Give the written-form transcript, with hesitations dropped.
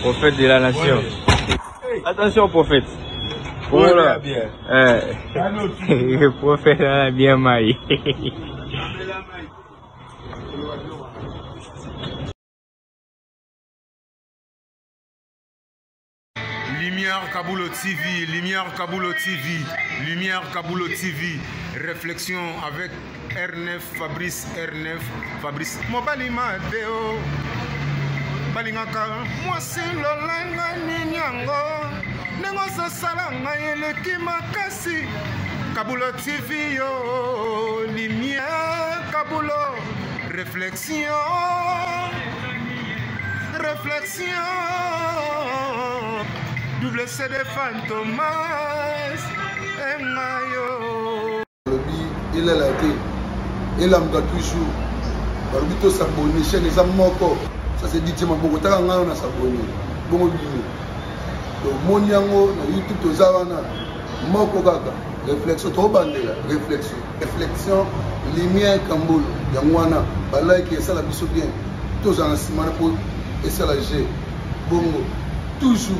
prophète de la nation. Attention, prophète. Oh là. Bien. Le prophète a bien maillé. Lumière Kaboulo TV, Lumière Kaboulo TV, Lumière Kaboulo TV, réflexion avec R9, Fabrice R9, Fabrice. Mobali Madeo, Balingaka, moi c'est l'olenga ninyango, nengo salanga eleki makasi, Kaboulo TV yo, Lumière Kaboulo, réflexion, réflexion. Double CD Fantomas Engayo. Il est là, il a toujours. Barbito s'abonner, chaîne les amoko. Ça c'est dit, tu m'as beaucoup de temps à s'abonner. Bon, donc mon yango, YouTube, to Zawana, Moko Gaga, réflexion, trop bandé là, réflexion, lumière Kamboul, Yangwana, Balai qui est ça la biso bien, tous en ciment pour et ça la G, Bongo, toujours.